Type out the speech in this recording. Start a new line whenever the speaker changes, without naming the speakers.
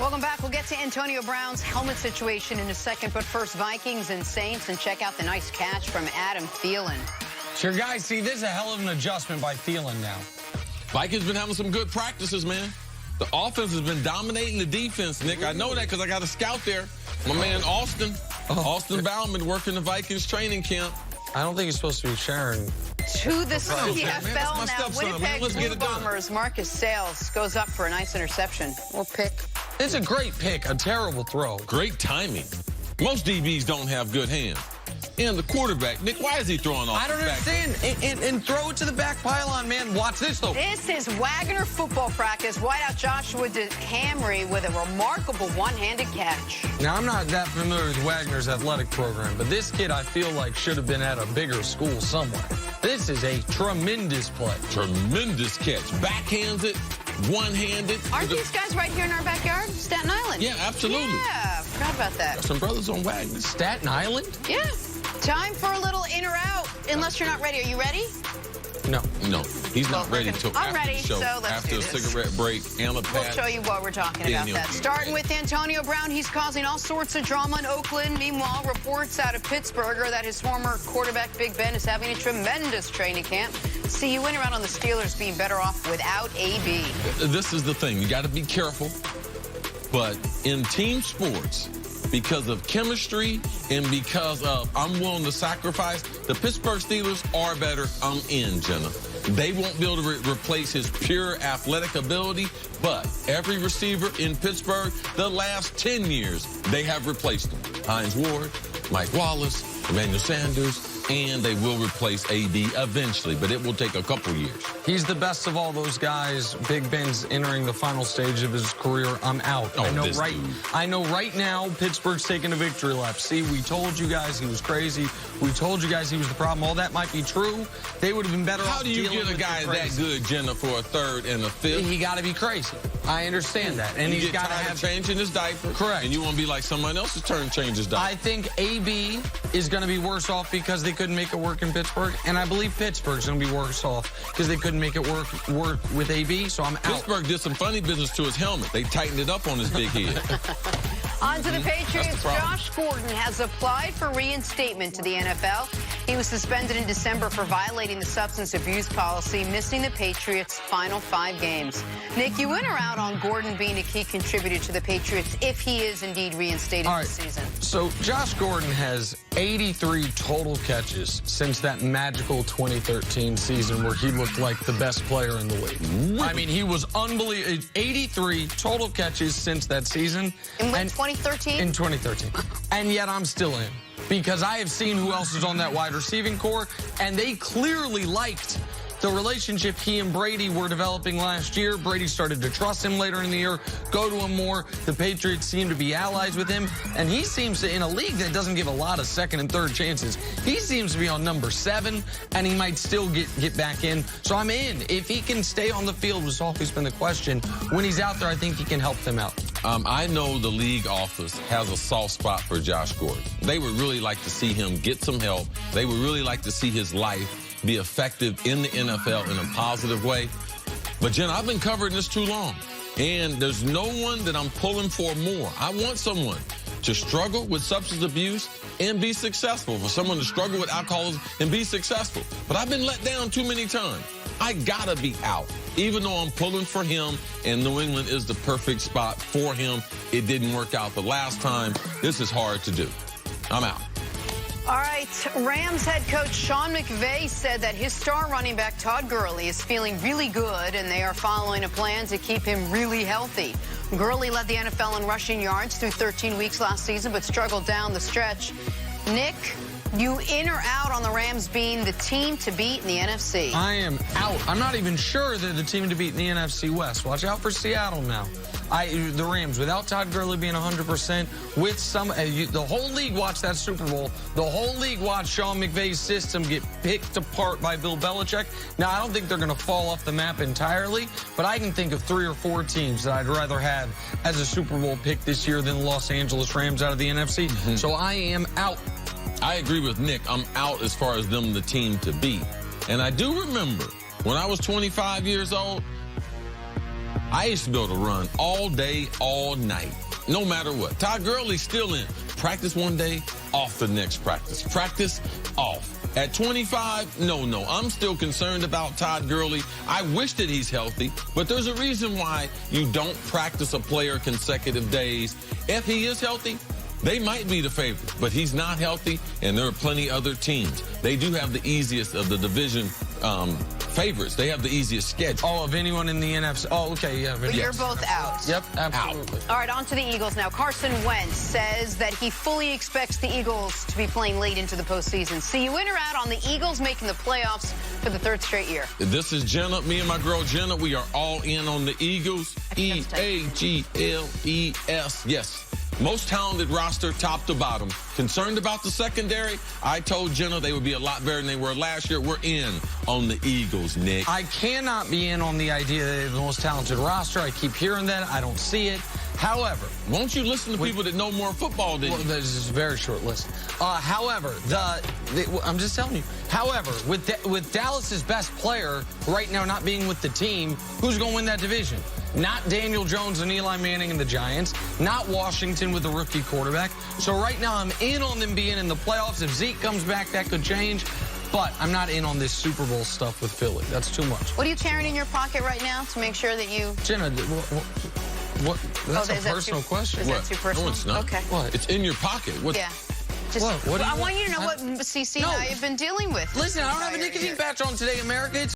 Welcome back. We'll get to Antonio Brown's helmet situation in a second, but first, Vikings and Saints, and check out the nice catch from Adam Thielen.
Sure, guys, see, this is a hell of an adjustment by Thielen now.
Vikings been having some good practices, man. The offense has been dominating the defense, Nick. I know that because I got a scout there. My man Austin Bauman working the Vikings training camp.
I don't think he's supposed to be sharing.
To the CFL now, Winnipeg
Let's get
Blue
it done.
Bombers, Marcus Sales goes up for a nice interception. Or pick.
It's a great pick, a terrible throw.
Great timing. Most DBs don't have good hands. And the quarterback, Nick, why is he throwing off?
I don't understand. And throw it to the back pylon, man. Watch this, though.
This is Wagner football practice. Wideout Joshua Camry with a remarkable one-handed catch.
Now, I'm not that familiar with Wagner's athletic program, but this kid, I feel like, should have been at a bigger school somewhere. This is a tremendous play.
Tremendous catch. Backhands it, one-handed.
Aren't these guys right here in our backyard? Staten Island.
Yeah, absolutely.
Yeah, forgot about that.
Got some brothers on Wagner.
Staten Island?
Yeah. Time for a little in or out, unless you're not ready. Are you ready?
No.
No, he's not ready until
I'm
after
ready,
the show,
so let's
after
do
a
this.
cigarette break and a
We'll
pat.
show you what we're talking about
Daniel.
that. Starting with Antonio Brown, he's causing all sorts of drama in Oakland. Meanwhile, reports out of Pittsburgh are that his former quarterback, Big Ben, is having a tremendous training camp. See, you went around on the Steelers being better off without AB.
This is the thing. You got to be careful. But in team sports, because of chemistry and because of I'm willing to sacrifice, the Pittsburgh Steelers are better. I'm in, Jenna. They won't be able to replace his pure athletic ability, but every receiver in Pittsburgh, the last 10 years, they have replaced them. Hines Ward, Mike Wallace, Emmanuel Sanders, and they will replace AB eventually, but it will take a couple years.
He's the best of all those guys. Big Ben's entering the final stage of his career. I'm out.
Oh,
I know right now Pittsburgh's taking a victory lap. See, we told you guys he was crazy. We told you guys he was the problem. All that might be true. They would have been better off.
How do you get a guy that good, Jenna, for a third and a fifth?
He got to be crazy. I understand that. And he's got to have
changing his diaper.
Correct.
And you want to be like someone else's turn change his diaper.
I think AB is going to be worse off because they couldn't make it work in Pittsburgh. And I believe Pittsburgh's going to be worse off because they couldn't make it work with AB. So I'm out.
Pittsburgh did some funny business to his helmet. They tightened it up on his big head.
On to the Patriots. Josh Gordon has applied for reinstatement to the NFL. He was suspended in December for violating the substance abuse policy, missing the Patriots' final 5 games. Nick, you in or out on Gordon being a key contributor to the Patriots if he is indeed reinstated this season?
So Josh Gordon has 83 total catches since that magical 2013 season where he looked like the best player in the league. I mean, he was unbelievable. 83 total catches since that season.
In 2013?
In 2013. And yet I'm still in. Because I have seen who else is on that wide receiving core, and they clearly liked the relationship he and Brady were developing last year. Brady started to trust him later in the year, go to him more. The Patriots seem to be allies with him, and he seems to, in a league that doesn't give a lot of second and third chances, he seems to be on number 7, and he might still get back in. So I'm in. If he can stay on the field, was always been the question. When he's out there, I think he can help them out.
I know the league office has a soft spot for Josh Gordon. They would really like to see him get some help. They would really like to see his life be effective in the NFL in a positive way. But, Jen, I've been covering this too long, and there's no one that I'm pulling for more. I want someone to struggle with substance abuse and be successful, for someone to struggle with alcoholism and be successful. But I've been let down too many times. I gotta be out. Even though I'm pulling for him and New England is the perfect spot for him, it didn't work out the last time. This is hard to do. I'm out.
All right, Rams head coach Sean McVay said that his star running back Todd Gurley is feeling really good, and they are following a plan to keep him really healthy. Gurley led the NFL in rushing yards through 13 weeks last season, but struggled down the stretch. Nick, you in or out on the Rams being the team to beat in the NFC?
I am out. I'm not even sure they're the team to beat in the NFC West. Watch out for Seattle now. The Rams, without Todd Gurley being 100%, with some, the whole league watched that Super Bowl. The whole league watched Sean McVay's system get picked apart by Bill Belichick. Now, I don't think they're going to fall off the map entirely, but I can think of 3 or 4 teams that I'd rather have as a Super Bowl pick this year than the Los Angeles Rams out of the NFC. So I am out.
I agree with Nick. I'm out as far as them the team to beat. And I do remember when I was 25 years old, I used to be able to run all day, all night, no matter what. Todd Gurley's still in. Practice one day, off the next practice. Practice, off. At 25, no. I'm still concerned about Todd Gurley. I wish that he's healthy, but there's a reason why you don't practice a player consecutive days. If he is healthy, they might be the favorite, but he's not healthy, and there are plenty other teams. They do have the easiest of the division favorites. They have the easiest schedule.
Oh, of anyone in the NFC? Oh, okay, yeah.
But you're both out.
Yep, absolutely.
All right, on to the Eagles now. Carson Wentz says that he fully expects the Eagles to be playing late into the postseason. See you in or out on the Eagles making the playoffs for the third straight year?
This is Jenna, me and my girl Jenna. We are all in on the Eagles. E-A-G-L-E-S. Yes. Most talented roster, top to bottom. Concerned about the secondary? I told Jenna they would be a lot better than they were last year. We're in on the Eagles, Nick.
I cannot be in on the idea that they have the most talented roster. I keep hearing that. I don't see it. However,
won't you listen to people that know more football than you?
This is a very short list. However, I'm just telling you. However, with Dallas's best player right now not being with the team, who's going to win that division? Not Daniel Jones and Eli Manning and the Giants. Not Washington with a rookie quarterback. So right now I'm in on them being in the playoffs. If Zeke comes back, that could change. But I'm not in on this Super Bowl stuff with Philly. That's too much.
What are you carrying in your pocket right now to make sure that you...
Jenna, what? That's a personal question.
Is that too personal?
No, it's not.
Okay.
What?
It's in your pocket.
Yeah. Just,
what
I want you to know what CC and I have been dealing with.
Listen, I don't have a nicotine patch on today, America. It's